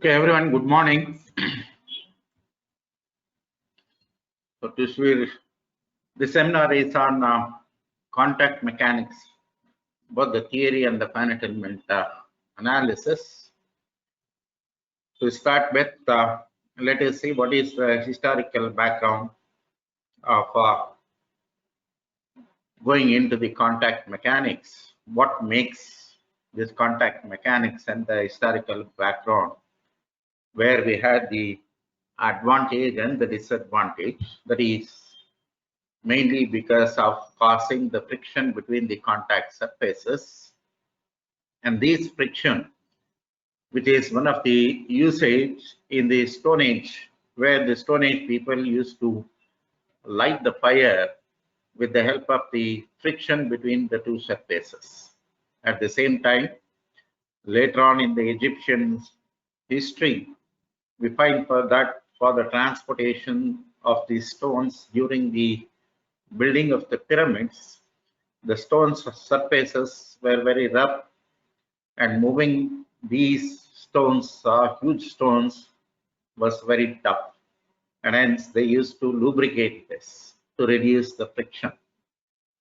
Okay, everyone, good morning. So this seminar is on contact mechanics, both the theory and the finite element analysis. To start with, let us see what is the historical background of going into the contact mechanics. What makes this contact mechanics and the historical background, where we had the advantage and the disadvantage, that is mainly because of causing the friction between the contact surfaces. And this friction, which is one of the usage in the Stone Age, where the Stone Age people used to light the fire with the help of the friction between the two surfaces. At the same time, later on in the Egyptian history, we find for the transportation of the stones during the building of the pyramids, the stones surfaces were very rough, and moving these stones, huge stones, was very tough, and hence they used to lubricate this to reduce the friction.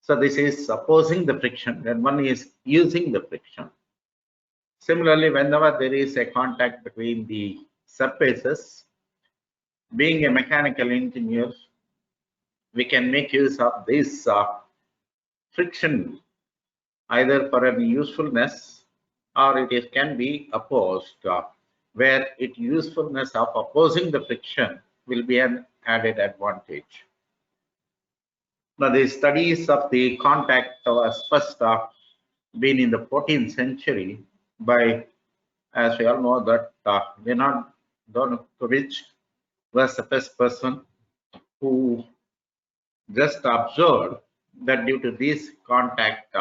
So this is opposing the friction, and one is using the friction. Similarly, whenever there is a contact between the surfaces, being a mechanical engineer, we can make use of this friction either for any usefulness or can be opposed, where its usefulness of opposing the friction will be an added advantage. Now, the studies of the contact was first been in the 14th century by, as we all know, that Leonard Donovich was the first person who just observed that due to this contact,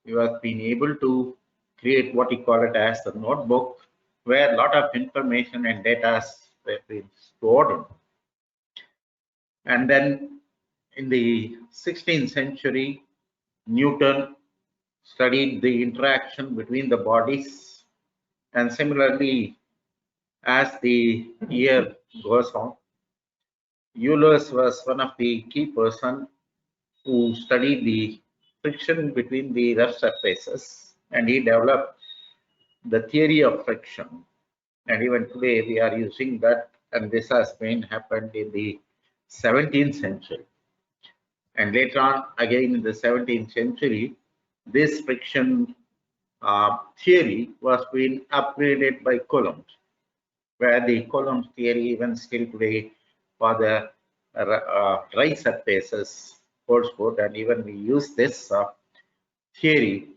you have been able to create what you call it as a notebook, where a lot of information and data were being stored. And then in the 16th century, Newton studied the interaction between the bodies, and similarly, as the year goes on, Euler's was one of the key person who studied the friction between the rough surfaces, and he developed the theory of friction. And even today we are using that, and this has been happened in the 17th century. And later on, again in the 17th century, this friction theory was being upgraded by Coulomb, where the Coulomb theory even still today for the dry surfaces holds good, and even we use this theory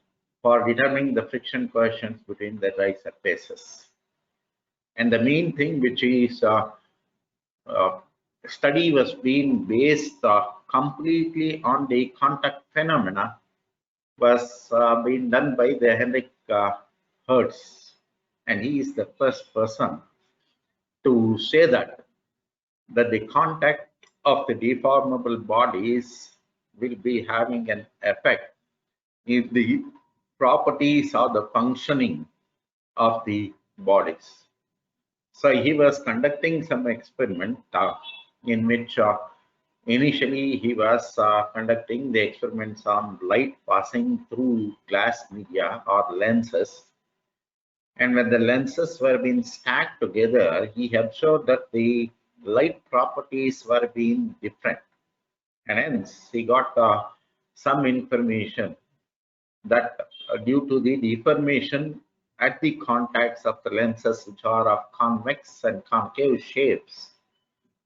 for determining the friction coefficients between the dry surfaces. And the main thing which is study was being based completely on the contact phenomena was being done by the Henrik Hertz, and he is the first person to say that the contact of the deformable bodies will be having an effect in the properties or the functioning of the bodies. So he was conducting some experiment in which initially he was conducting the experiments on light passing through glass media or lenses. And when the lenses were being stacked together, he observed that the light properties were being different. And hence he got some information that due to the deformation at the contacts of the lenses, which are of convex and concave shapes,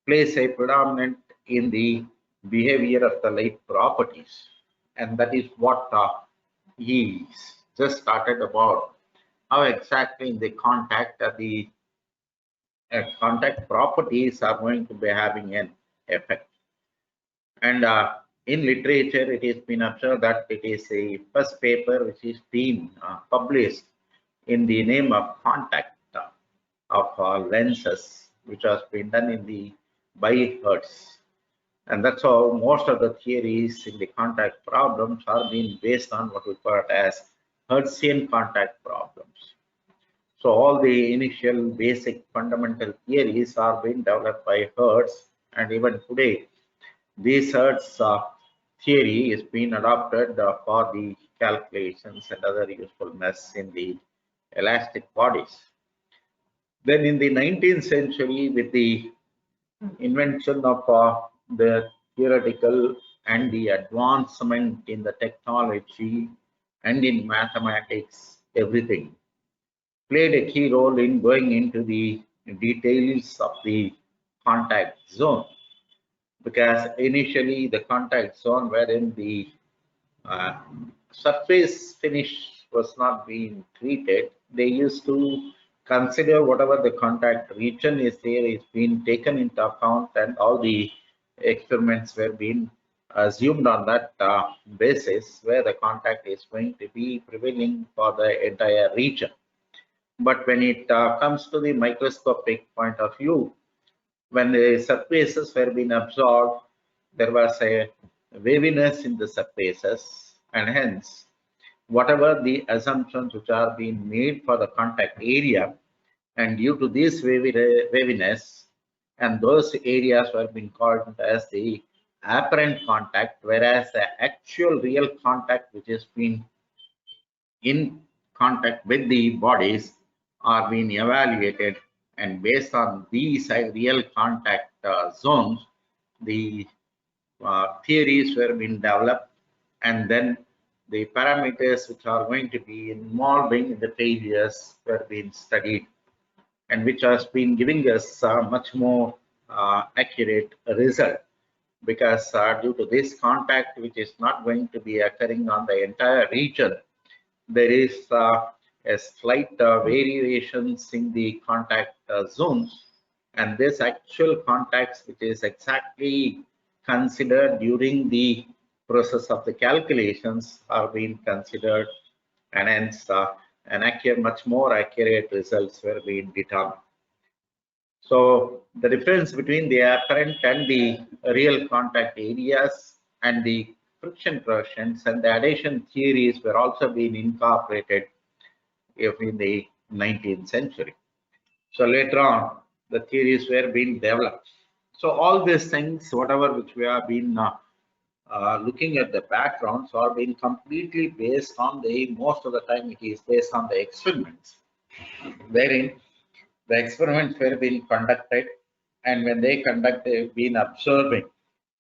plays a predominant in the behavior of the light properties. And that is what he just started about, how exactly in the contact the contact properties are going to be having an effect. And in literature, it has been observed that it is a first paper which is being published in the name of contact of lenses, which has been done in the by Hertz. And that's how most of the theories in the contact problems are being based on what we call it as Hertzian contact problems. So all the initial basic fundamental theories are being developed by Hertz, and even today, this Hertz theory is being adopted for the calculations and other usefulness in the elastic bodies. Then in the 19th century, with the invention of the theoretical and the advancement in the technology and in mathematics, everything played a key role in going into the details of the contact zone, because initially the contact zone wherein the uh, surface finish was not being treated, they used to consider whatever the contact region is there is being taken into account, and all the experiments were being assumed on that basis where the contact is going to be prevailing for the entire region. But when it comes to the microscopic point of view, when the surfaces were being absorbed, there was a waviness in the surfaces, and hence, whatever the assumptions which are being made for the contact area, and due to this waviness, and those areas were being called as the apparent contact, whereas the actual real contact which has been in contact with the bodies are being evaluated, and based on these real contact zones, the theories were being developed, and then the parameters which are going to be involving in the failures were being studied, and which has been giving us much more accurate result, because due to this contact which is not going to be occurring on the entire region, there is a slight variations in the contact zones, and this actual contacts which is exactly considered during the process of the calculations are being considered, and hence much more accurate results were being determined. So the difference between the apparent and the real contact areas and the friction coefficients and the adhesion theories were also being incorporated in the 19th century. So later on, the theories were being developed. So all these things, whatever which we have been looking at the backgrounds, are being completely based on the, most of the time it is based on the experiments, wherein the experiments were being conducted, and when they conduct, they've been observing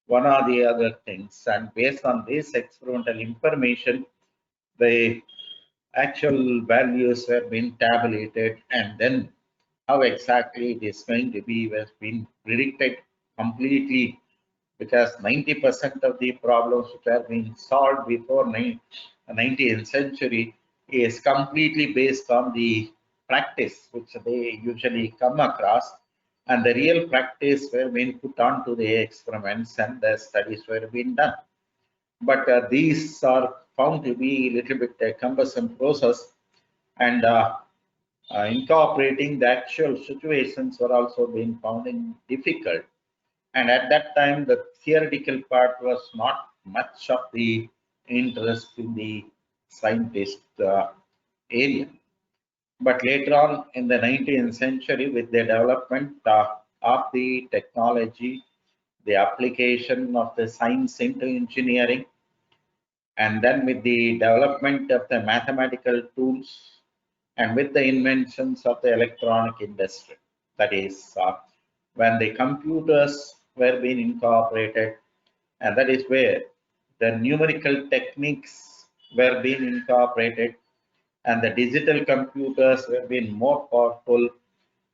one or the other things, and based on this experimental information, the actual values have been tabulated, and then how exactly it is going to be has been predicted completely, because 90% of the problems which have been solved before 19th century is completely based on the practice which they usually come across, and the real practice were being put on to the experiments, and the studies were being done. But these are found to be a little bit cumbersome process, and incorporating the actual situations were also being found in difficult. And at that time, the theoretical part was not much of the interest in the scientist area. But later on in the 19th century, with the development of the technology, the application of the science into engineering, and then with the development of the mathematical tools, and with the inventions of the electronic industry, that is, when the computers were being incorporated, and that is where the numerical techniques were being incorporated, and the digital computers were being more powerful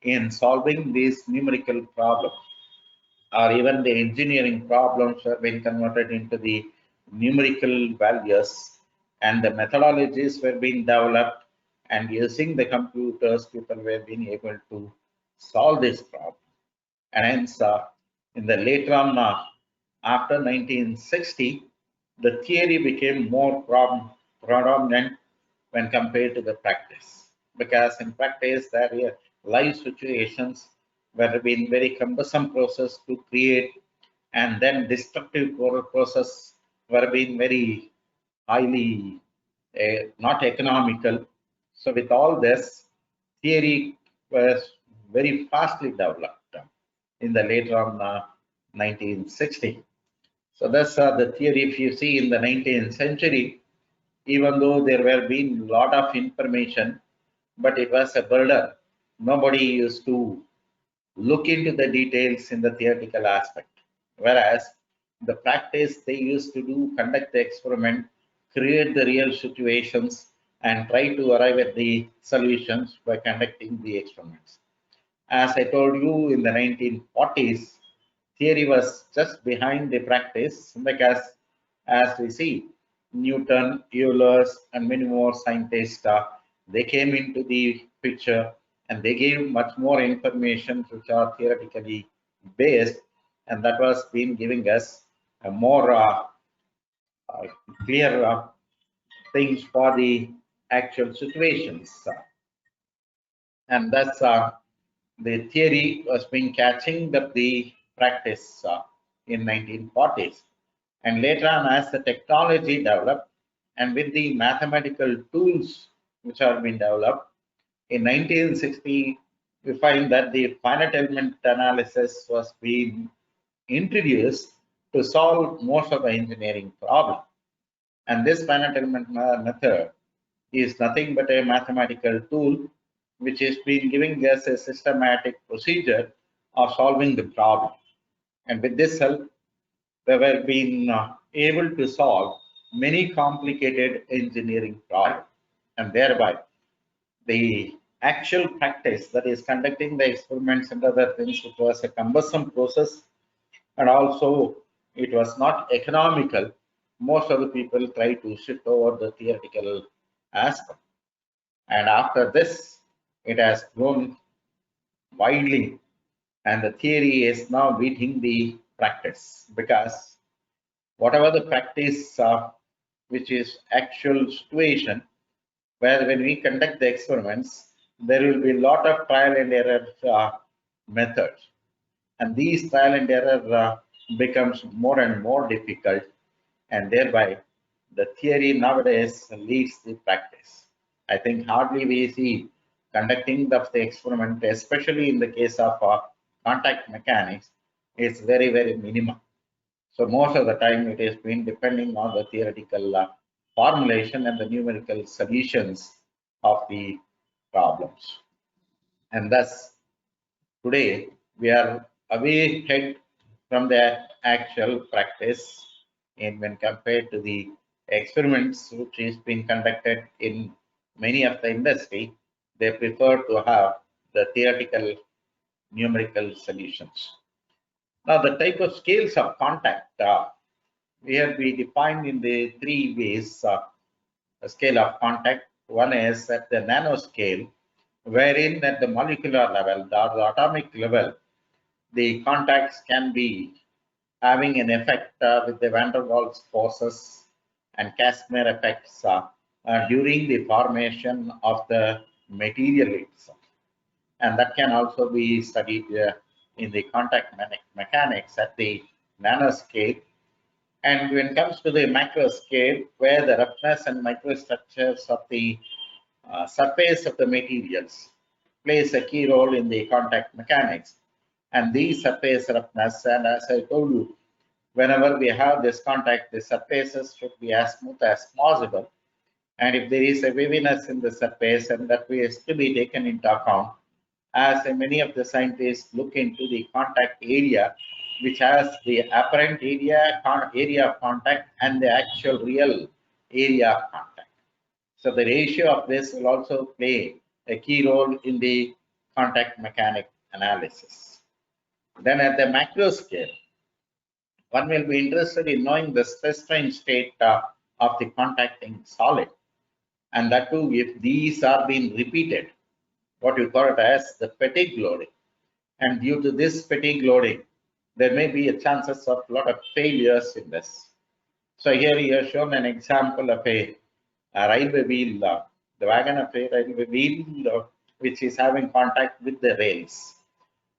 in solving these numerical problems, or even the engineering problems have been converted into the numerical values, and the methodologies were being developed, and using the computers people were being able to solve this problem. And hence in the later on, after 1960, the theory became more predominant when compared to the practice, because in practice there are live situations were been very cumbersome process to create, and then destructive process were being very highly not economical. So with all this, theory was very fastly developed in the later on 1960. So that's the theory. If you see in the 19th century, even though there were been a lot of information, but it was a burden. Nobody used to look into the details in the theoretical aspect. Whereas the practice they used to do, conduct the experiment, create the real situations, and try to arrive at the solutions by conducting the experiments. As I told you, in the 1940s, theory was just behind the practice, because as we see, Newton, Euler, and many more scientists, they came into the picture and they gave much more information which are theoretically based, and that was been giving us a more uh, clear things for the actual situations. And that's the theory was been catching up the practice in 1940s. And later on, as the technology developed and with the mathematical tools which have been developed, in 1960, we find that the finite element analysis was being introduced to solve most of the engineering problem. And this finite element method is nothing but a mathematical tool which has been giving us a systematic procedure of solving the problem. And with this help, we were being able to solve many complicated engineering problems. And thereby, the actual practice, that is conducting the experiments and other things, which was a cumbersome process, and also it was not economical. Most of the people try to shift over the theoretical aspect. And after this, it has grown widely, and the theory is now beating the practice, because whatever the practice which is actual situation, where when we conduct the experiments, there will be a lot of trial and error methods, and these trial and error becomes more and more difficult, and thereby the theory nowadays leads the practice. I think hardly we see conducting of the experiment, especially in the case of contact mechanics, is very, very minimal. So most of the time it has been depending on the theoretical formulation and the numerical solutions of the problems. And thus today we are away head from the actual practice in when compared to the experiments which is being conducted in many of the industry. They prefer to have the theoretical numerical solutions. Now the type of scales of contact here we define in the three ways a scale of contact. One is at the nanoscale, wherein at the molecular level or the atomic level, the contacts can be having an effect with the van der Waals forces and Casimir effects during the formation of the material itself. And that can also be studied in the contact mechanics at the nanoscale. And when it comes to the macro scale, where the roughness and microstructures of the surface of the materials plays a key role in the contact mechanics. And these surface roughness, and as I told you, whenever we have this contact, the surfaces should be as smooth as possible. And if there is a waviness in the surface, and that is to be taken into account, as many of the scientists look into the contact area, which has the apparent area of contact and the actual real area of contact. So the ratio of this will also play a key role in the contact mechanic analysis. Then at the macro scale, one will be interested in knowing the stress strain state of the contacting solid, and that too if these are being repeated, what you call it as the fatigue loading. And due to this fatigue loading, there may be a chances of a lot of failures in this. So here you have shown an example of a railway wheel, the wagon of a railway wheel which is having contact with the rails.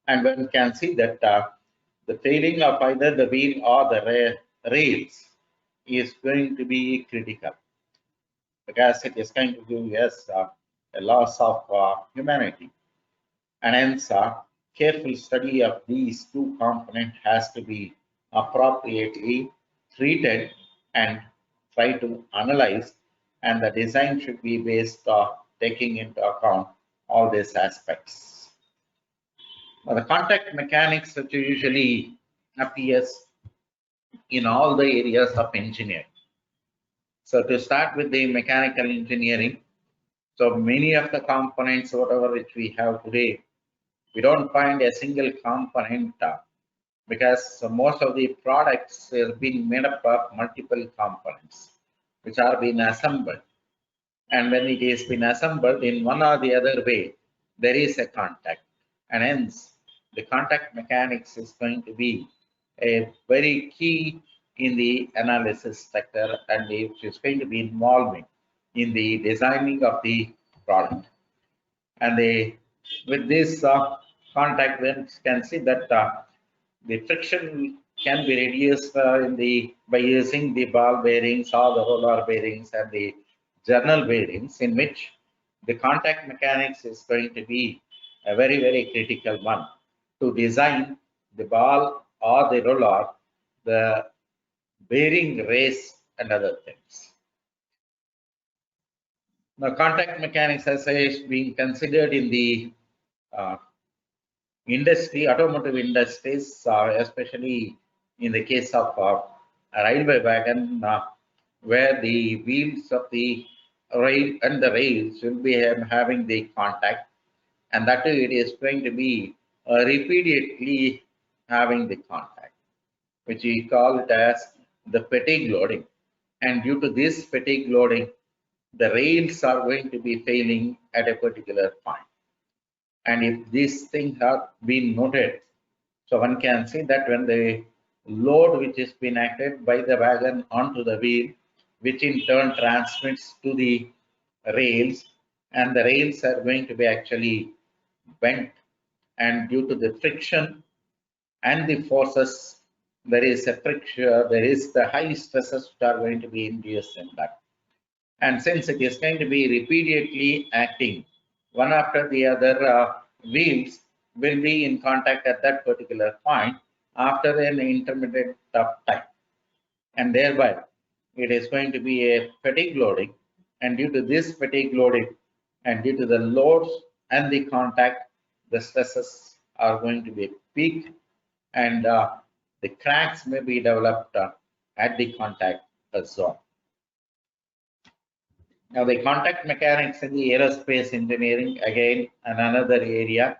And one can see that the failing of either the wheel or the rails is going to be critical, because it is going to give us a loss of humanity. And hence, careful study of these two components has to be appropriately treated and try to analyze, and the design should be based taking into account all these aspects. Now, the contact mechanics that usually appears in all the areas of engineering. So to start with the mechanical engineering, so many of the components, whatever which we have today, we don't find a single component because most of the products have been made up of multiple components which are being assembled. And when it is been assembled in one or the other way, there is a contact. And hence, the contact mechanics is going to be a very key in the analysis sector, and it is going to be involving in the designing of the product. And with this contact, one can see that the friction can be reduced by using the ball bearings or the roller bearings and the journal bearings, in which the contact mechanics is going to be a very, very critical one to design the ball or the roller, the bearing race and other things. Now, contact mechanics as is being considered in the industry, automotive industries, especially in the case of a railway wagon, where the wheels of the rail and the rails will be having the contact, and that it is going to be repeatedly having the contact, which we call it as the fatigue loading. And due to this fatigue loading, the rails are going to be failing at a particular point. And if these things have been noted, so one can see that when the load which is being acted by the wagon onto the wheel, which in turn transmits to the rails, and the rails are going to be actually bent, and due to the friction and the forces, there is a friction, there is the high stresses which are going to be induced in that. And since it is going to be repeatedly acting, one after the other, wheels will be in contact at that particular point after an intermediate of time. And thereby, it is going to be a fatigue loading. And due to this fatigue loading, and due to the loads and the contact, the stresses are going to be peak, and the cracks may be developed at the contact zone. Now, the contact mechanics in the aerospace engineering, again, another area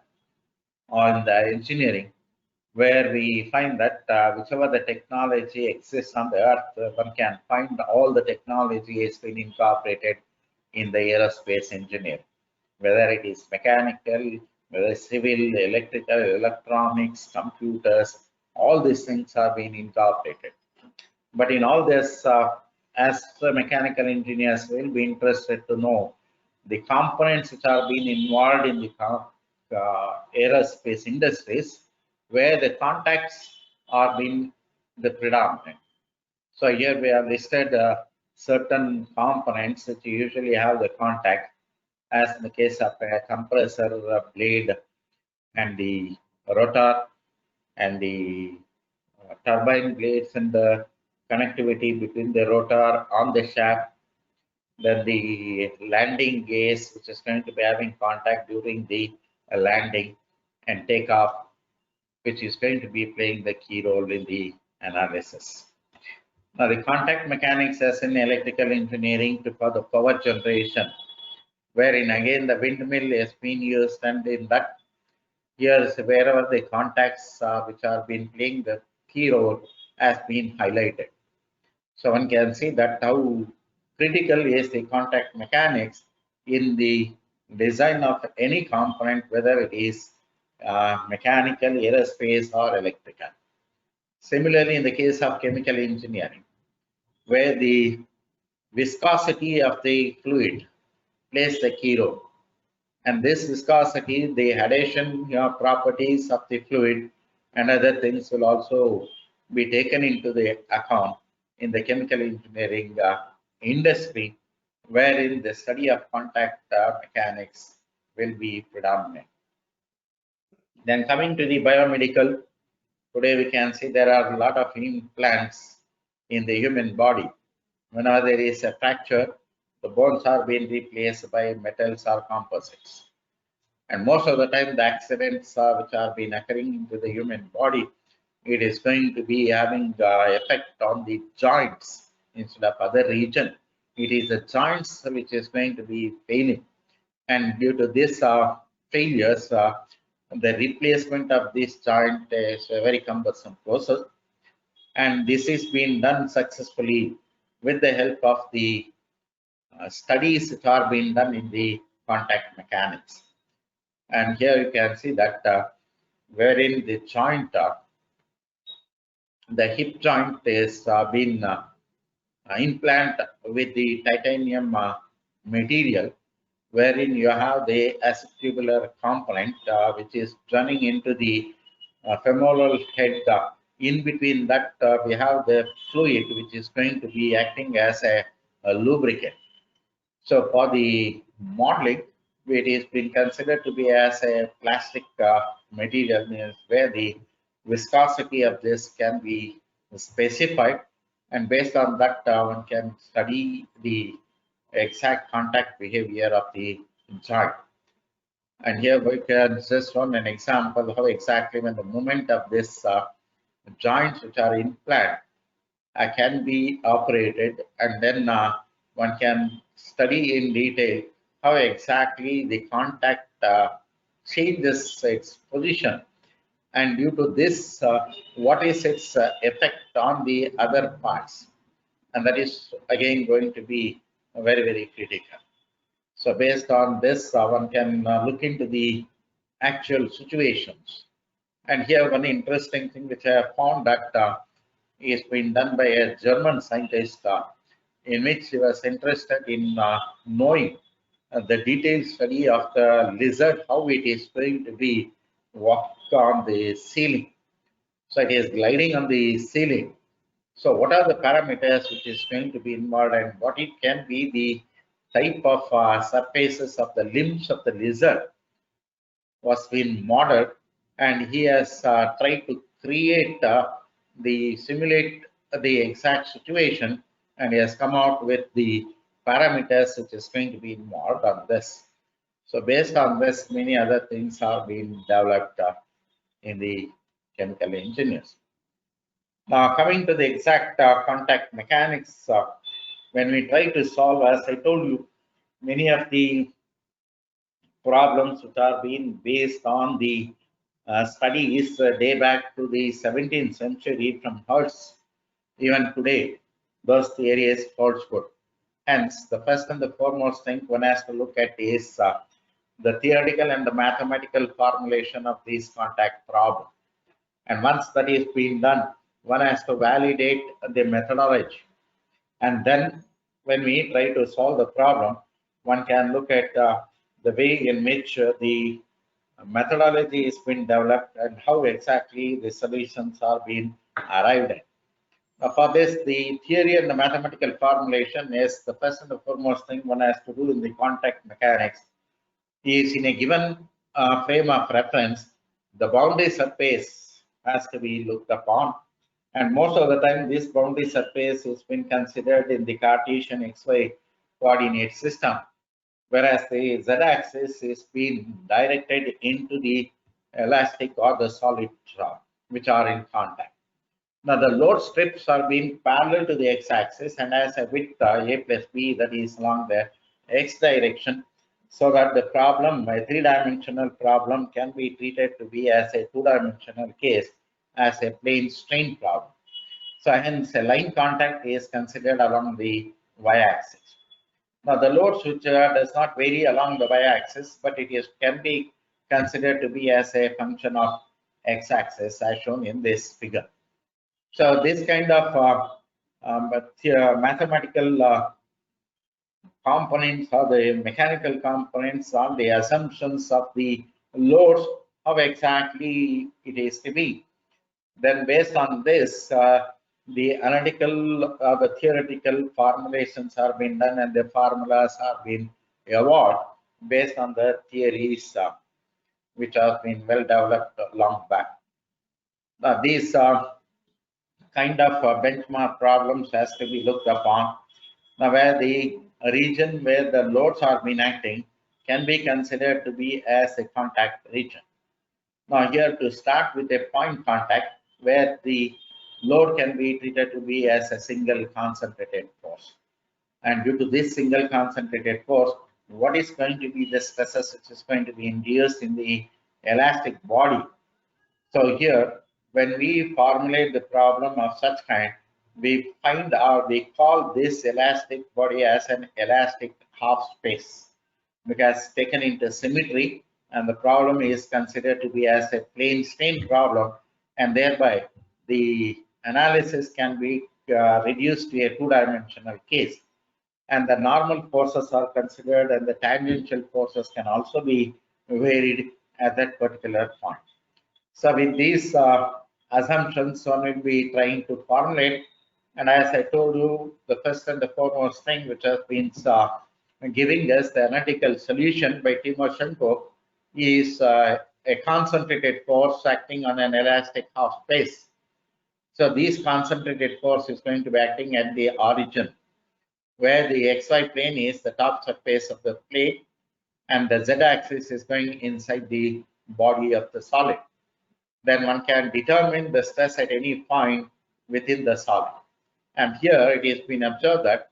on the engineering, where we find that whichever the technology exists on the earth, one can find all the technology has been incorporated in the aerospace engineering, whether it is mechanical, whether civil, electrical, electronics, computers, all these things are being incorporated. But in all this, as the mechanical engineers will be interested to know the components which are being involved in the aerospace industries, where the contacts are being the predominant. So here we have listed certain components which usually have the contact, as in the case of a compressor blade and the rotor and the turbine blades and the connectivity between the rotor on the shaft, then the landing gears, which is going to be having contact during the landing and takeoff, which is going to be playing the key role in the analysis. Now, the contact mechanics as in electrical engineering for the power generation, wherein again the windmill has been used, and in that here wherever the contacts which are being playing the key role has been highlighted. So one can see that how critical is the contact mechanics in the design of any component, whether it is mechanical, aerospace, or electrical. Similarly, in the case of chemical engineering, where the viscosity of the fluid plays the key role. And this viscosity, the adhesion properties of the fluid and other things will also be taken into the account in the chemical engineering industry, wherein the study of contact mechanics will be predominant. Then coming to the biomedical, today we can see there are a lot of implants in the human body. Whenever there is a fracture, the bones are being replaced by metals or composites. And most of the time, the accidents which are being occurring into the human body, it is going to be having effect on the joints instead of other region. It is the joints which is going to be failing, and due to this failures, the replacement of this joint is a very cumbersome process, and this is being done successfully with the help of the studies that are being done in the contact mechanics. And here you can see that wherein the joint, the hip joint is been implant with the titanium material, wherein you have the acetibular component which is running into the femoral head. In between that, we have the fluid which is going to be acting as a lubricant. So for the modeling, it is being considered to be as a plastic material, means where the viscosity of this can be specified, and based on that, one can study the exact contact behavior of the joint. And here we can just run an example how exactly when the movement of this joints which are implant can be operated, and then one can study in detail how exactly the contact changes its position, and due to this what is its effect on the other parts, and that is again going to be very critical. So based on this, one can look into the actual situations. And here one interesting thing which I have found that is been done by a German scientist in which he was interested in knowing the detailed study of the lizard, how it is going to be walk on the ceiling. So it is gliding on the ceiling. So what are the parameters which is going to be involved, and what it can be the type of surfaces of the limbs of the lizard was being modeled, and he has tried to create the simulate the exact situation, and he has come out with the parameters which is going to be involved on this. So based on this, many other things are being developed in the chemical engineers. Now coming to the exact contact mechanics, when we try to solve, as I told you, many of the problems which are being based on the studies day back to the 17th century from Hertz. Even today, those theories holds good. Hence, the first and the foremost thing one has to look at is the theoretical and the mathematical formulation of these contact problems. And once that is being done, one has to validate the methodology. And then when we try to solve the problem, one can look at the way in which the methodology has been developed and how exactly the solutions are being arrived at. For this, the theory and the mathematical formulation is the first and the foremost thing one has to do in the contact mechanics. Is in a given frame of reference, the boundary surface has to be looked upon, and most of the time this boundary surface has been considered in the Cartesian XY coordinate system, whereas the z-axis is being directed into the elastic or the solid rod which are in contact. Now the load strips are being parallel to the x-axis and has a width a plus b, that is along the x direction, so that the problem, a three-dimensional problem, can be treated to be as a two-dimensional case as a plane strain problem. So hence a line contact is considered along the y-axis. Now the load which does not vary along the y-axis, but it is can be considered to be as a function of x-axis as shown in this figure. So this kind of mathematical components or the mechanical components on the assumptions of the loads, how exactly it is to be. Then based on this, the analytical or the theoretical formulations are being done and the formulas are being evolved based on the theories which have been well developed long back. Now, these kind of benchmark problems has to be looked upon. Now, where the region where the loads are being acting can be considered to be as a contact region. Now, here to start with a point contact where the load can be treated to be as a single concentrated force. And due to this single concentrated force, what is going to be the stresses which is going to be induced in the elastic body? So here, when we formulate the problem of such kind, we find out, we call this elastic body as an elastic half space because taken into symmetry, and the problem is considered to be as a plane strain problem, and thereby the analysis can be reduced to a two-dimensional case. And the normal forces are considered, and the tangential forces can also be varied at that particular point. So with these assumptions, one will be trying to formulate. And as I told you, the first and the foremost thing which has been giving us the analytical solution by Timoshenko is a concentrated force acting on an elastic half space. So this concentrated force is going to be acting at the origin, where the XY plane is the top surface of the plate, and the Z axis is going inside the body of the solid. Then one can determine the stress at any point within the solid. And here it has been observed that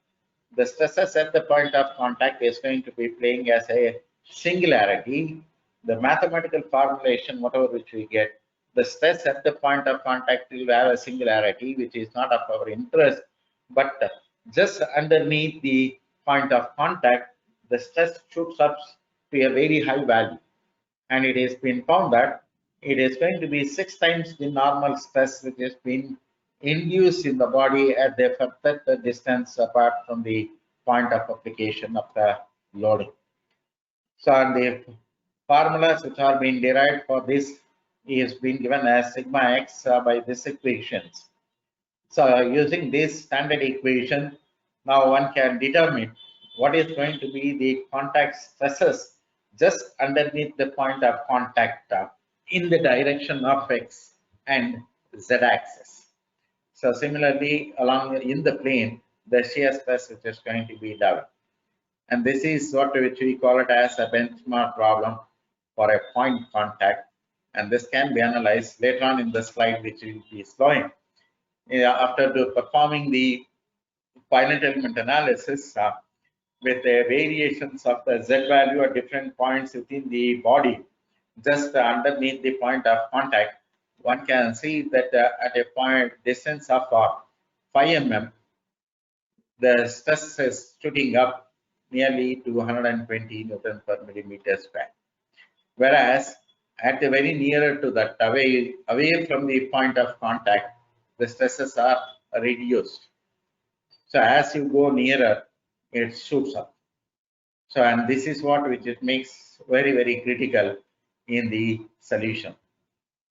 the stresses at the point of contact is going to be playing as a singularity. The mathematical formulation, whatever which we get, the stress at the point of contact will have a singularity, which is not of our interest, but just underneath the point of contact, the stress shoots up to a very high value. And it has been found that it is going to be 6 times the normal stress which has been induced in the body at the further distance apart from the point of application of the loading. So, and the formulas which are being derived for this is being given as sigma x by this equations. So, using this standard equation, now one can determine what is going to be the contact stresses just underneath the point of contact in the direction of x and z axis. So similarly, along in the plane, the shear stress which is going to be developed. And this is what which we call it as a benchmark problem for a point contact. And this can be analyzed later on in the slide which we will be showing. After performing the finite element analysis with the variations of the z value at different points within the body, just underneath the point of contact, one can see that at a point distance of 5 mm, the stress is shooting up nearly to 120 Newton per millimeter square. Whereas at the very nearer to that, away from the point of contact, the stresses are reduced. So as you go nearer, it shoots up. So, and this is what which it makes very, very critical in the solution.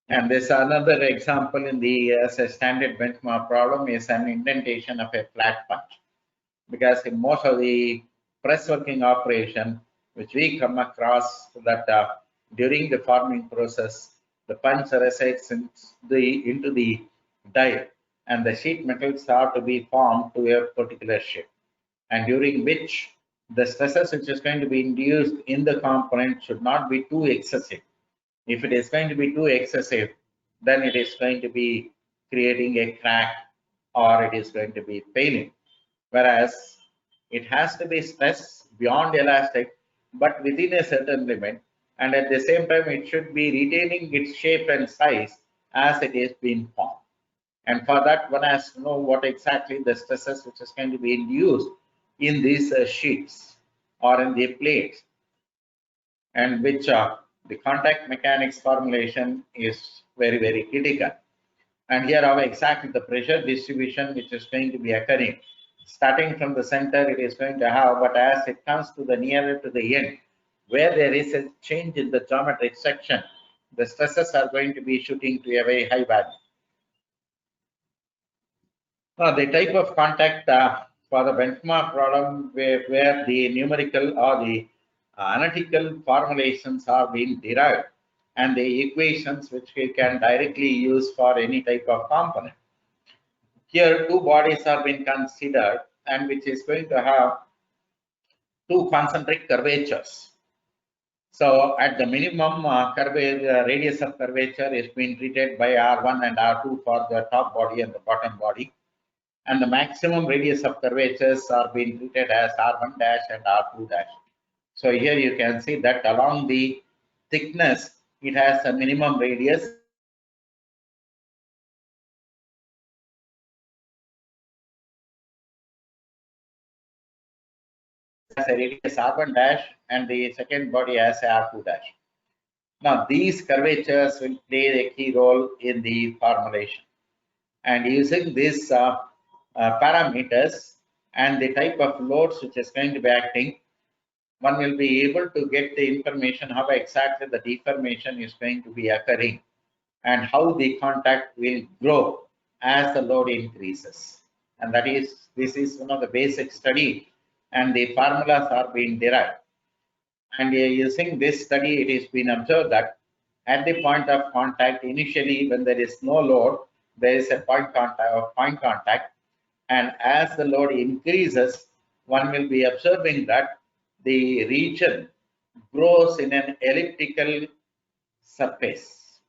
And there's another example in the as a standard benchmark problem is an indentation of a flat punch. Because in most of the press working operation, which we come across that during the forming process, the punch resides into the die, and the sheet metals are to be formed to a particular shape, and during which the stresses which is going to be induced in the component should not be too excessive. If it is going to be too excessive, then it is going to be creating a crack or it is going to be failing. Whereas it has to be stress beyond elastic, but within a certain limit, and at the same time it should be retaining its shape and size as it is being formed. And for that, one has to know what exactly the stresses which is going to be induced in these sheets or in the plates, and which the contact mechanics formulation is very, very critical. And here are exactly the pressure distribution which is going to be occurring. Starting from the center, it is going to have, but as it comes to the nearer to the end, where there is a change in the geometric section, the stresses are going to be shooting to a very high value. The type of contact for the benchmark problem where the numerical or the analytical formulations are being derived and the equations which we can directly use for any type of component. Here, two bodies have been considered and which is going to have two concentric curvatures. So, at the minimum radius of curvature is being treated by R1 and R2 for the top body and the bottom body. And the maximum radius of curvatures are being treated as R1 dash and R2 dash. So here you can see that along the thickness, it has a minimum radius. Has a radius R1 dash and the second body has a R2 dash. Now these curvatures will play a key role in the formulation. And using these parameters and the type of loads which is going to be acting, one will be able to get the information how exactly the deformation is going to be occurring and how the contact will grow as the load increases. And this is one of the basic study and the formulas are being derived. And using this study, it has been observed that at the point of contact, initially when there is no load, there is a point contact, and as the load increases, one will be observing that the region grows in an elliptical surface,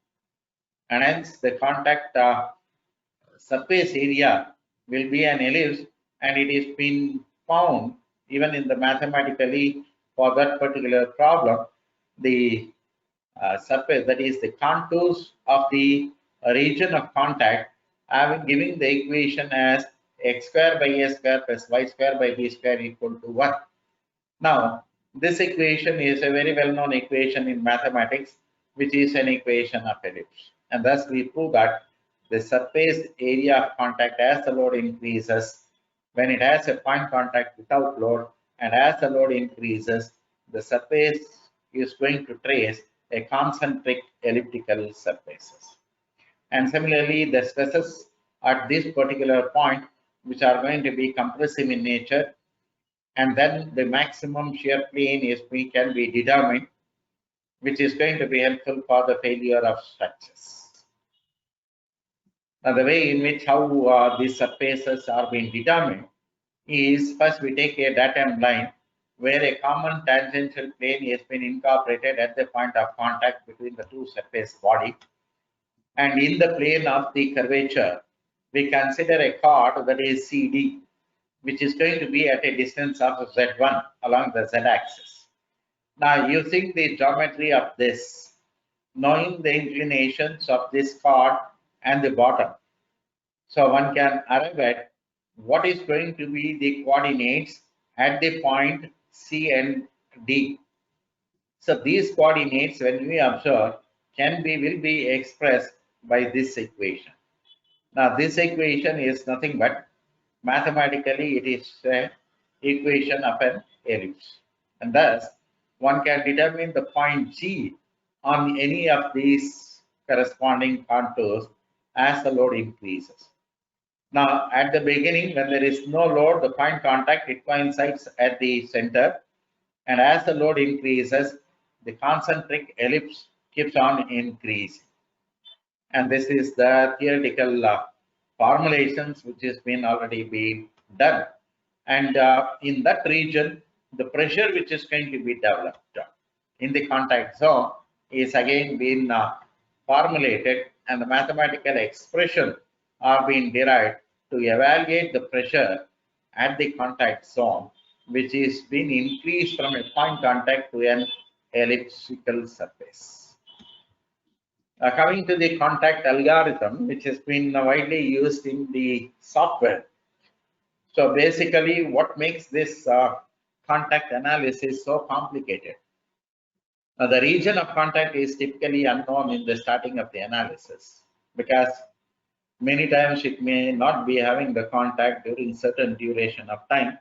and hence the contact surface area will be an ellipse, and it is been found even in the mathematically for that particular problem, the surface, that is the contours of the region of contact, having giving the equation as x square by a square plus y square by b square equal to 1. Now, this equation is a very well-known equation in mathematics, which is an equation of ellipse. And thus we prove that the surface area of contact as the load increases, when it has a point contact without load, and as the load increases, the surface is going to trace a concentric elliptical surfaces. And similarly, the stresses at this particular point, which are going to be compressive in nature, and then the maximum shear plane can be determined, which is going to be helpful for the failure of structures. Now, the way in which how these surfaces are being determined is first we take a datum line where a common tangential plane has been incorporated at the point of contact between the two surface body. And in the plane of the curvature, we consider a chord that is CD, which is going to be at a distance of Z1 along the Z axis. Now, using the geometry of this, knowing the inclinations of this chord and the bottom, so one can arrive at what is going to be the coordinates at the point C and D. So these coordinates, when we observe, will be expressed by this equation. Now this equation is nothing but mathematically it is an equation of an ellipse, and thus one can determine the point G on any of these corresponding contours as the load increases. Now, at the beginning, when there is no load, the point contact, it coincides at the center. And as the load increases, the concentric ellipse keeps on increasing. And this is the theoretical formulations which has been already been done. And in that region, the pressure which is going to be developed in the contact zone is again being formulated, and the mathematical expression are being derived to evaluate the pressure at the contact zone, which is being increased from a point contact to an elliptical surface. Coming to the contact algorithm, which has been widely used in the software. So basically, what makes this contact analysis so complicated? The region of contact is typically unknown in the starting of the analysis, because many times it may not be having the contact during certain duration of time.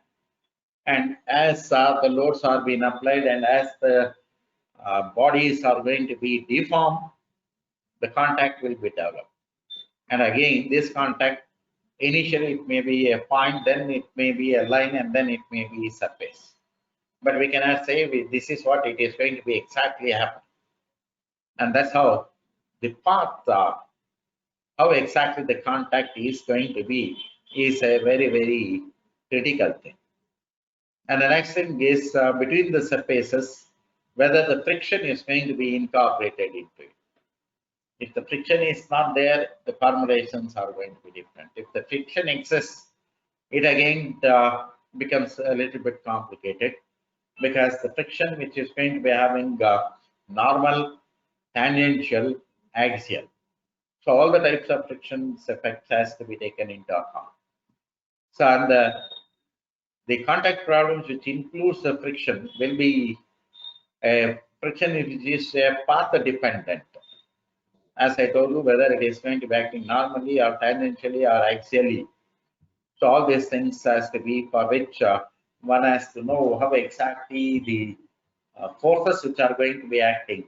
And as the loads are being applied and as the bodies are going to be deformed, the contact will be developed. And again, this contact Initially, it may be a point, then it may be a line, and then it may be surface. But we cannot say this is what it is going to be exactly happening. And that's how the path, how exactly the contact is going to be, is a very, very critical thing. And the next thing is between the surfaces, whether the friction is going to be incorporated into it. If the friction is not there, the formulations are going to be different. If the friction exists, it again becomes a little bit complicated, because the friction which is going to be having normal, tangential, axial. So all the types of frictions effects has to be taken into account. So and the contact problems which includes the friction will be a friction which is path dependent. As I told you, whether it is going to be acting normally or tangentially or axially. So all these things has to be for which one has to know how exactly the forces which are going to be acting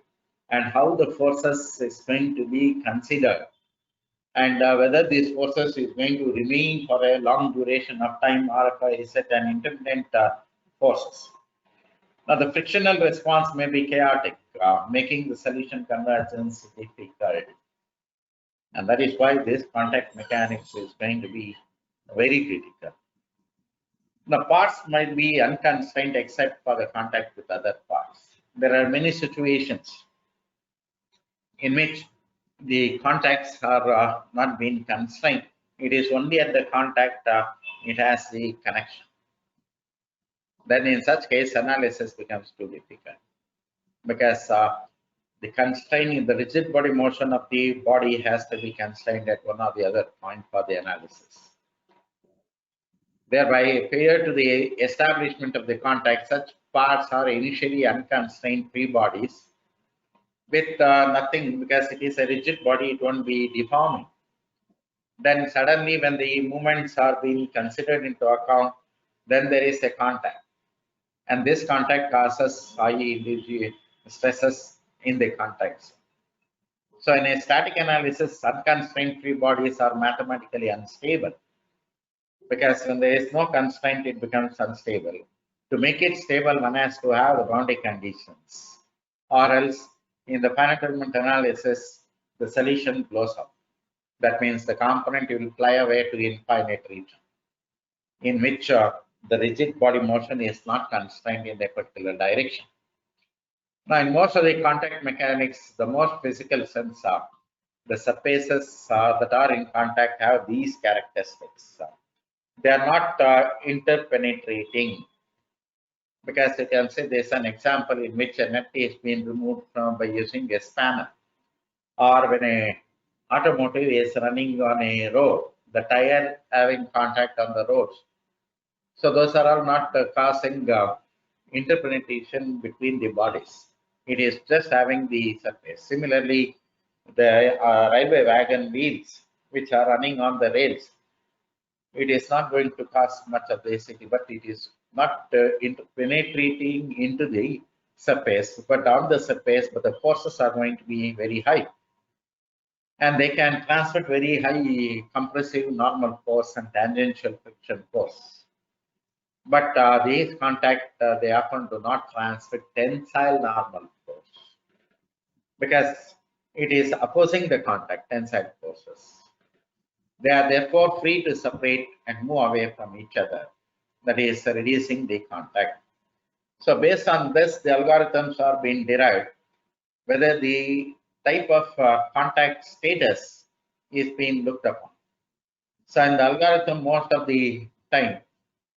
and how the forces is going to be considered, and whether these forces is going to remain for a long duration of time or if is it an intermittent forces. Now the frictional response may be chaotic, making the solution convergence difficult. And that is why this contact mechanics is going to be very critical. The parts might be unconstrained except for the contact with other parts. There are many situations in which the contacts are not being constrained. It is only at the contact it has the connection. Then in such case, analysis becomes too difficult, because the constraint in the rigid body motion of the body has to be constrained at one or the other point for the analysis. Thereby, prior to the establishment of the contact, such parts are initially unconstrained free bodies with nothing, because it is a rigid body, it won't be deforming. Then suddenly, when the movements are being considered into account, then there is a contact. And this contact causes high stresses in the contacts. So in a static analysis, unconstrained free bodies are mathematically unstable, because when there is no constraint, it becomes unstable. To make it stable, one has to have the boundary conditions, or else in the finite element analysis, the solution blows up. That means the component will fly away to the infinite region, in which the rigid body motion is not constrained in a particular direction. Now, in most of the contact mechanics, the most physical sense are the surfaces that are in contact have these characteristics. They are not interpenetrating, because you can say there's an example in which a nut is being removed from by using a spanner, or when a automotive is running on a road, the tire having contact on the roads. So those are all not causing interpenetration between the bodies. It is just having the surface. Similarly, the railway wagon wheels, which are running on the rails, it is not going to cause much of the city, but it is not penetrating into the surface, but on the surface, but the forces are going to be very high. And they can transmit very high compressive normal force and tangential friction force. But these contact, they often do not transmit tensile normal force, because it is opposing the contact, tensile forces. They are therefore free to separate and move away from each other, that is reducing the contact. So based on this, the algorithms are being derived, whether the type of contact status is being looked upon. So in the algorithm, most of the time,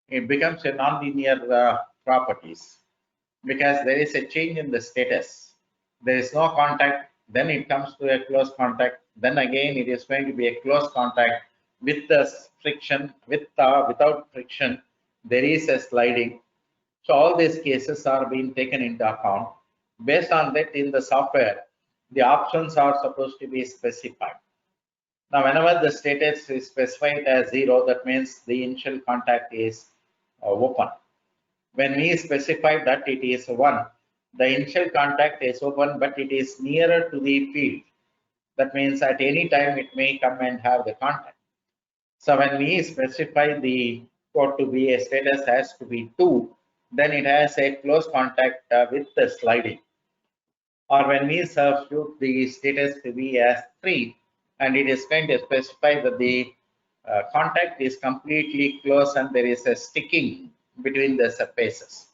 it becomes a nonlinear properties, because there is a change in the status. There is no contact, then it comes to a close contact, then again it is going to be a close contact with the friction, without friction, there is a sliding. So all these cases are being taken into account. Based on that, in the software, the options are supposed to be specified. Now, whenever the status is specified as 0, that means the initial contact is open. When we specify that it is 1, the initial contact is open, but it is nearer to the field. That means at any time it may come and have the contact. So when we specify the code to be a status has to be 2, then it has a close contact with the sliding. Or when we substitute the status to be as 3, and it is going to specify that the contact is completely close and there is a sticking between the surfaces.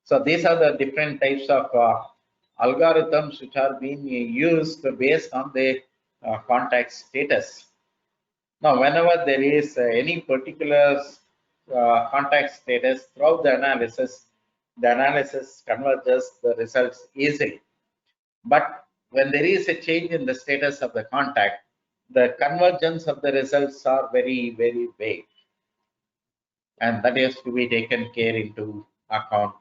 So these are the different types of algorithms which are being used based on the contact status. Now, whenever there is any particular contact status throughout the analysis converges the results easily. But when there is a change in the status of the contact, the convergence of the results are very, very vague. And that has to be taken care into account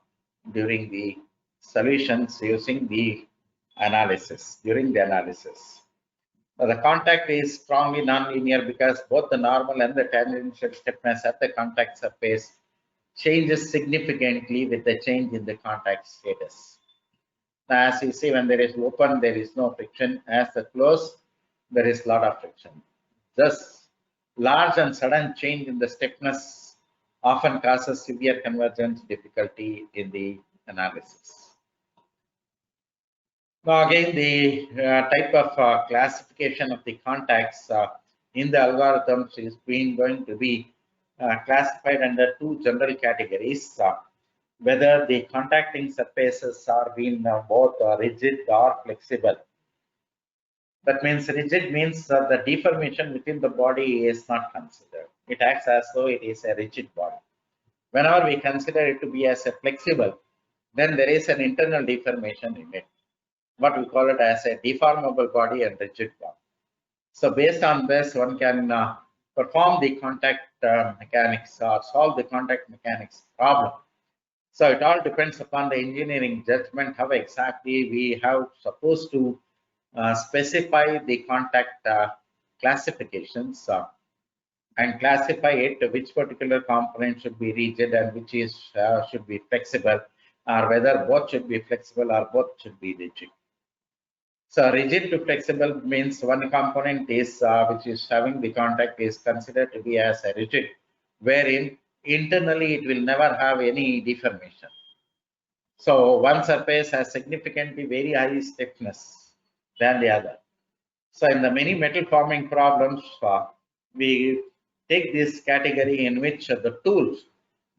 during the solutions using the analysis, during the analysis. Now, the contact is strongly nonlinear because both the normal and the tangential stiffness at the contact surface changes significantly with the change in the contact status. Now, as you see, when there is open, there is no friction. As the close, there is a lot of friction. Thus, large and sudden change in the stiffness often causes severe convergence difficulty in the analysis. Now, again, the type of classification of the contacts in the algorithms is going to be classified under 2 general categories. Whether the contacting surfaces are being both rigid or flexible. That means rigid means the deformation within the body is not considered. It acts as though it is a rigid body. Whenever we consider it to be as a flexible, then there is an internal deformation in it. What we call it as a deformable body and rigid body. So based on this, one can perform the contact mechanics or solve the contact mechanics problem. So it all depends upon the engineering judgment, how exactly we have supposed to specify the contact classifications and classify it, which particular component should be rigid and which is should be flexible, or whether both should be flexible or both should be rigid. So rigid to flexible means one component is which is having the contact is considered to be as a rigid, wherein internally it will never have any deformation. So one surface has significantly very high stiffness than the other. So in the many metal forming problems, we take this category in which the tools,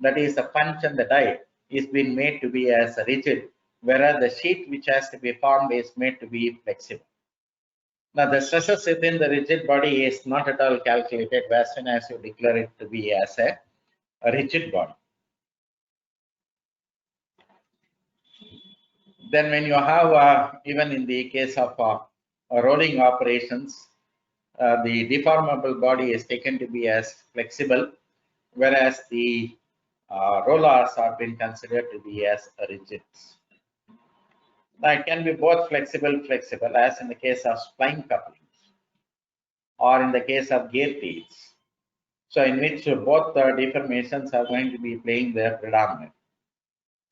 that is the punch and the die, is being made to be as rigid, whereas the sheet which has to be formed is made to be flexible. Now the stresses within the rigid body is not at all calculated as soon as you declare it to be as a rigid body. Then when you have, even in the case of rolling operations, the deformable body is taken to be as flexible, whereas the rollers are been considered to be as rigid. Now it can be both flexible, as in the case of spline couplings, or in the case of gear teeth. So in which both the deformations are going to be playing their predominant.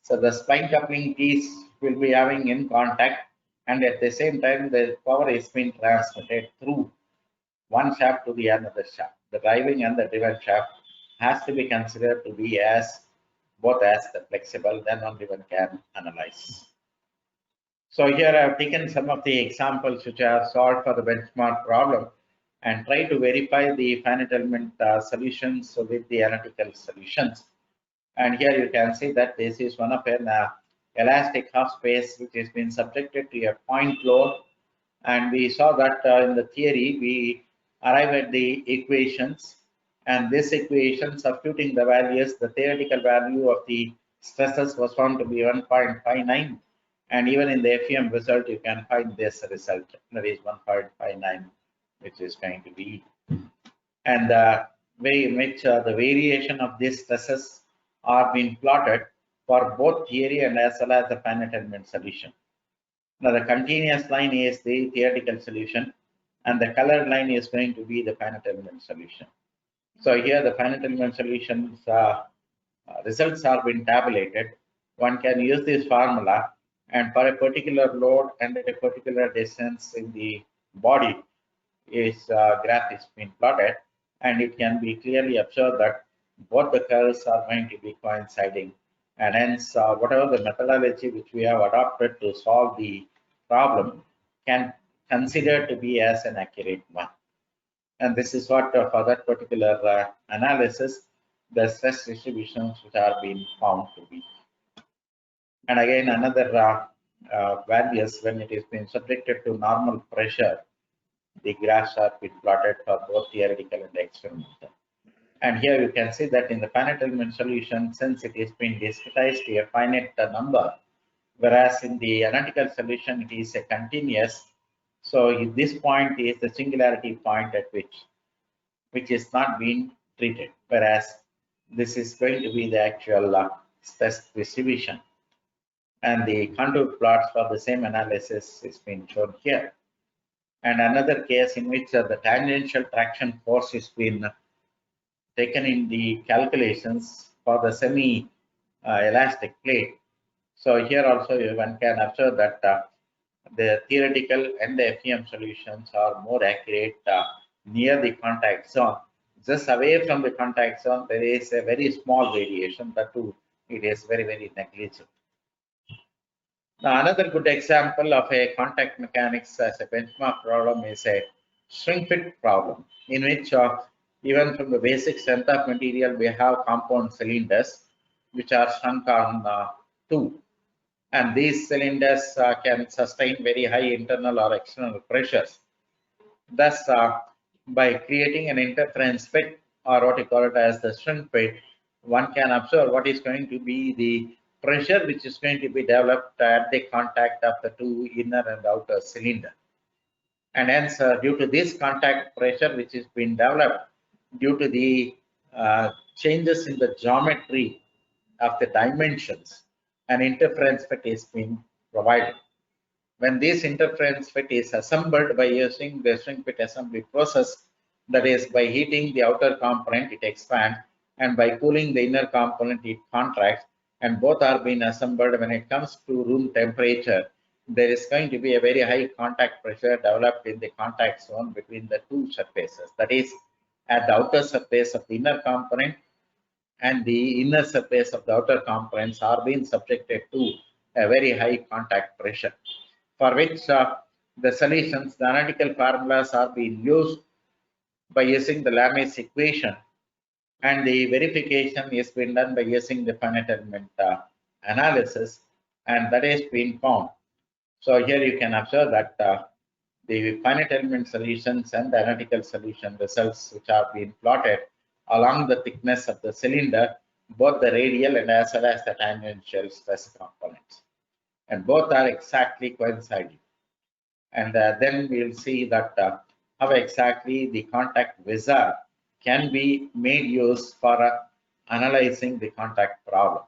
So the spline coupling piece will be having in contact, and at the same time the power is being transmitted through one shaft to the another shaft. The driving and the driven shaft has to be considered to be as both as the flexible, then only one can analyze. So here I have taken some of the examples which I have solved for the benchmark problem and try to verify the finite element solutions with the analytical solutions. And here you can see that this is one of an elastic half space which has been subjected to a point load. And we saw that in the theory, we arrive at the equations. And this equation, substituting the values, the theoretical value of the stresses was found to be 1.59. And even in the FEM result, you can find this result. That is 1.59, which is going to be. And the way in which the variation of these stresses are being plotted for both theory and as well as the finite element solution. Now the continuous line is the theoretical solution and the colored line is going to be the finite element solution. So here the finite element solutions results are being tabulated. One can use this formula and for a particular load and at a particular distance in the body is graph is being plotted, and it can be clearly observed that both the curves are going to be coinciding, and hence whatever the methodology which we have adopted to solve the problem can consider to be as an accurate one. And this is what for that particular analysis, the stress distributions which are being found to be. And again, another values when it is being subjected to normal pressure, the graphs are been plotted for both theoretical and experimental. And here you can see that in the finite element solution, since it is being discretized to a finite number, whereas in the analytical solution, it is a continuous. So this point is the singularity point at which is not being treated, whereas this is going to be the actual stress distribution. And the contour plots for the same analysis is being shown here. And another case in which the tangential traction force is being taken in the calculations for the semi elastic plate. So here also one can observe that the theoretical and the FEM solutions are more accurate near the contact zone. Just away from the contact zone, there is a very small variation, but too it is very, very negligible. Now, another good example of a contact mechanics as a benchmark problem is a shrink fit problem, in which even from the basic strength of material, we have compound cylinders which are shrunk on two. And these cylinders can sustain very high internal or external pressures. Thus, by creating an interference fit, or what you call it as the shrink fit, one can observe what is going to be the pressure which is going to be developed at the contact of the two inner and outer cylinder. And hence, due to this contact pressure which is being developed, due to the changes in the geometry of the dimensions, an interference fit is being provided. When this interference fit is assembled by using the shrink fit assembly process, that is by heating the outer component, it expands, and by cooling the inner component, it contracts, and both are being assembled. When it comes to room temperature, there is going to be a very high contact pressure developed in the contact zone between the two surfaces. That is, at the outer surface of the inner component and the inner surface of the outer components are being subjected to a very high contact pressure, for which the solutions, the analytical formulas are being used by using the Lame's equation, and the verification is being done by using the finite element analysis, and that is being found. So here you can observe that the finite element solutions and the analytical solution results which are being plotted along the thickness of the cylinder, both the radial and as well as the tangential stress components, and both are exactly coinciding. And then we'll see that how exactly the contact wizard can be made use for analyzing the contact problem.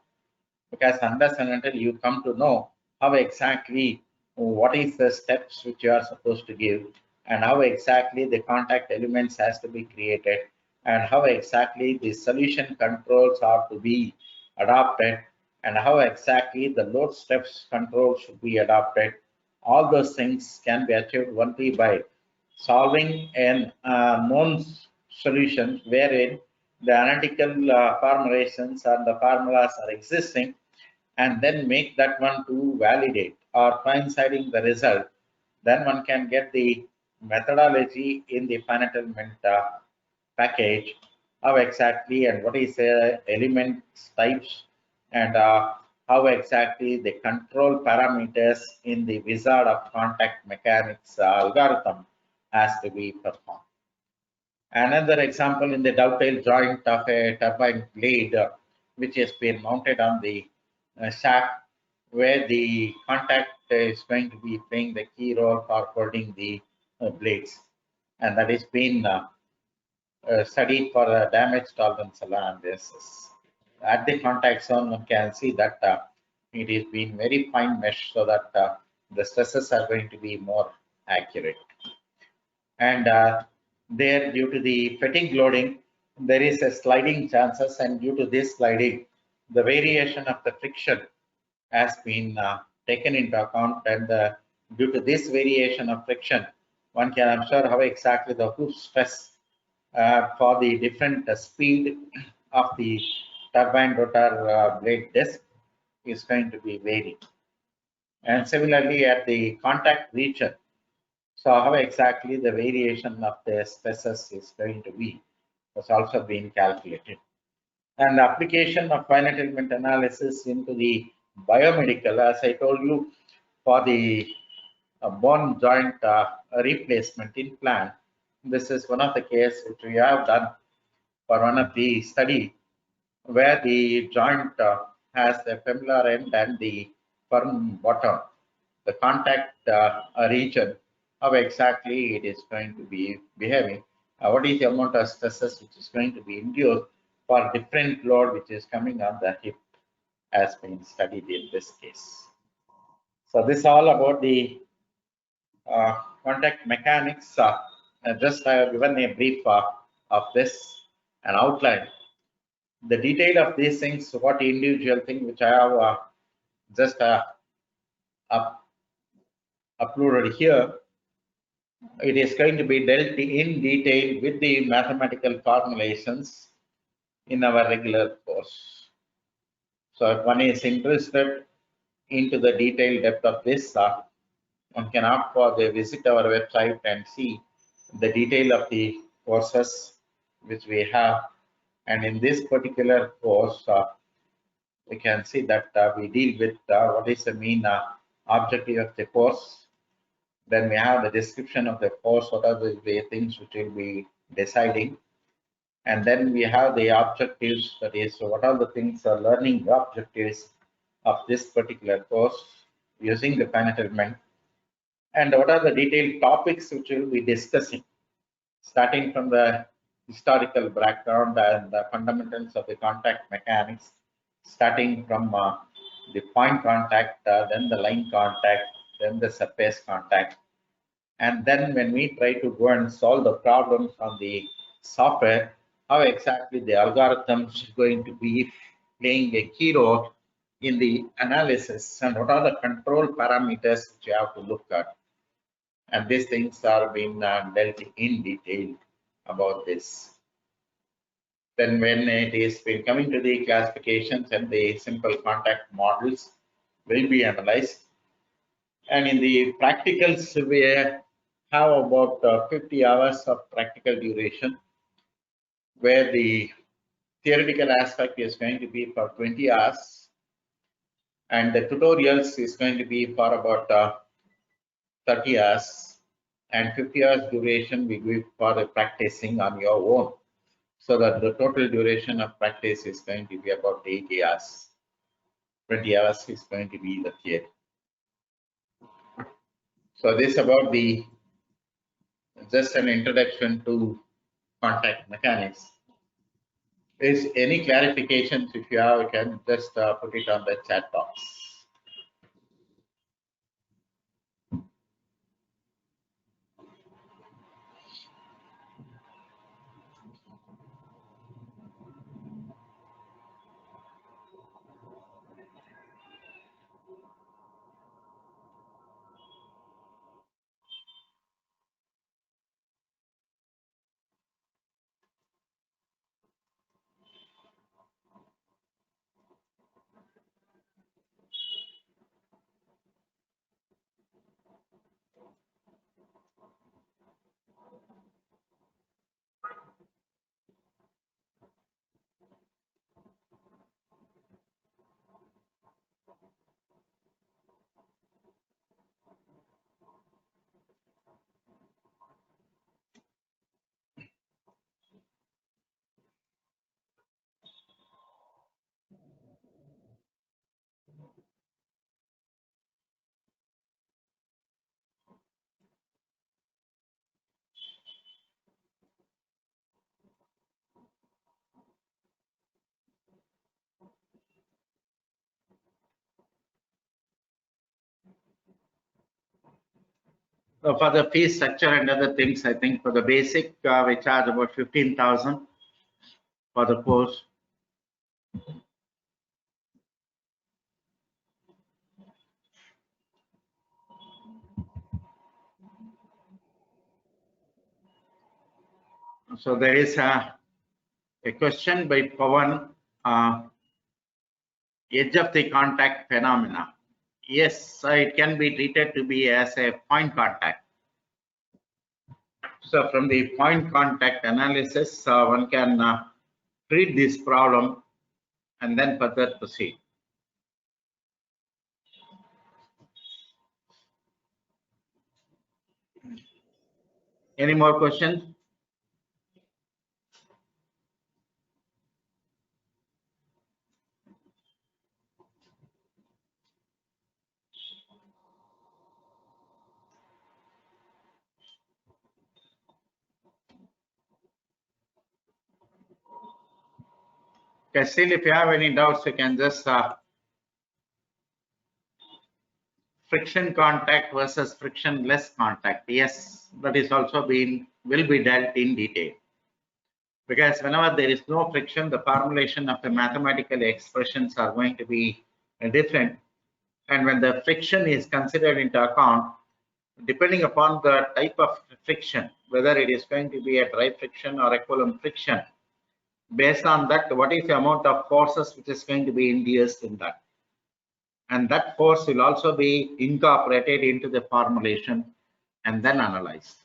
Because unless and until you come to know how exactly what is the steps which you are supposed to give, and how exactly the contact elements has to be created, and how exactly the solution controls are to be adopted, and how exactly the load steps control should be adopted, all those things can be achieved only by solving an known solution wherein the analytical formulations and the formulas are existing, and then make that one to validate or coinciding the result. Then one can get the methodology in the finite element package, how exactly and what is the elements types, and how exactly the control parameters in the wizard of contact mechanics algorithm has to be performed. Another example in the dovetail joint of a turbine blade, which has been mounted on the shaft, where the contact is going to be playing the key role for holding the blades, and that is being studied for damage tolerance analysis. At the contact zone, one can see that it is being very fine mesh so that the stresses are going to be more accurate. And there, due to the fatigue loading, there is a sliding chances, and due to this sliding, the variation of the friction has been taken into account, and due to this variation of friction, one can observe how exactly the hoof stress for the different speed of the turbine rotor blade disc is going to be varied. And similarly at the contact region, so how exactly the variation of the stresses is going to be was also being calculated. And the application of finite element analysis into the biomedical, as I told you, for the bone joint replacement implant, this is one of the cases which we have done for one of the study where the joint has the femoral end and the firm bottom, the contact region, how exactly it is going to be behaving, what is the amount of stresses which is going to be induced for different load which is coming on the hip has been studied in this case. So this is all about the contact mechanics. Just I have given a brief of this, an outline. The detail of these things, what individual thing which I have just uploaded here, it is going to be dealt in detail with the mathematical formulations in our regular course. So if one is interested into the detailed depth of this, one can opt for the visit our website and see the detail of the courses which we have. And in this particular course, we can see that we deal with what is the main objective of the course. Then we have the description of the course, what are the things which we'll be deciding. And then we have the objectives, that is, so what are the things, learning objectives of this particular course using the finite element, and what are the detailed topics which we'll be discussing, starting from the historical background and the fundamentals of the contact mechanics, starting from the point contact, then the line contact, then the surface contact. And then when we try to go and solve the problems on the software, how exactly the algorithms is going to be playing a key role in the analysis, and what are the control parameters which you have to look at. And these things are being dealt in detail about this. Then when it is been coming to the classifications and the simple contact models will be analyzed. And in the practicals, we have about 50 hours of practical duration, where the theoretical aspect is going to be for 20 hours, and the tutorials is going to be for about 30 hours, and 50 hours duration we give for the practicing on your own. So that the total duration of practice is going to be about 80 hours. 20 hours is going to be the theory. So this is about the just an introduction to contact mechanics. Is any clarifications if you have, you can just put it on the chat box. So for the fee structure and other things, I think for the basic, we charge about 15,000 for the course. So there is a question by Pawan, edge of the contact phenomena. Yes, it can be treated to be as a point contact. So from the point contact analysis, one can treat this problem and then further proceed. Any more questions? Okay, still if you have any doubts, you can just friction contact versus frictionless contact. Yes, that is also will be dealt in detail. Because whenever there is no friction, the formulation of the mathematical expressions are going to be different. And when the friction is considered into account, depending upon the type of friction, whether it is going to be a dry friction or a Coulomb friction, based on that, what is the amount of forces which is going to be induced in that? And that force will also be incorporated into the formulation and then analyzed.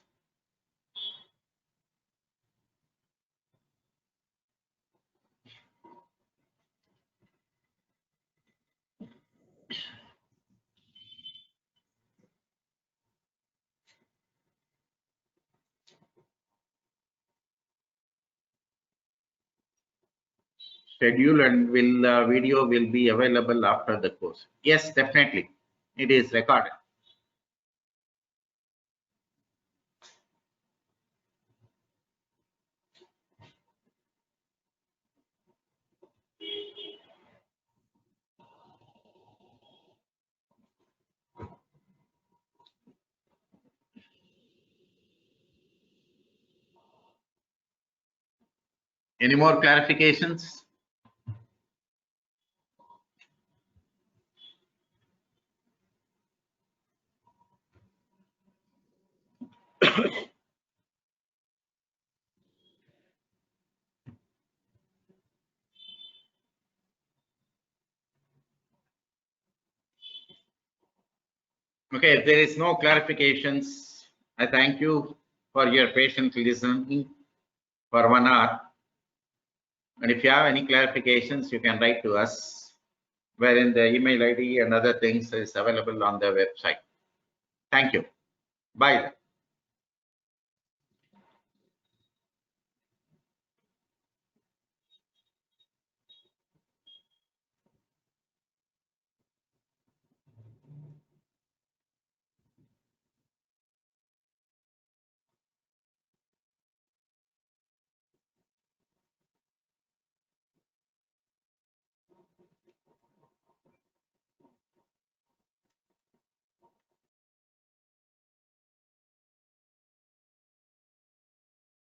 Schedule and video will be available after the course. Yes, definitely. It is recorded. Any more clarifications? Okay, if there is no clarifications, I thank you for your patient listening for 1 hour. And if you have any clarifications, you can write to us, wherein the email ID and other things is available on the website. Thank you. Bye.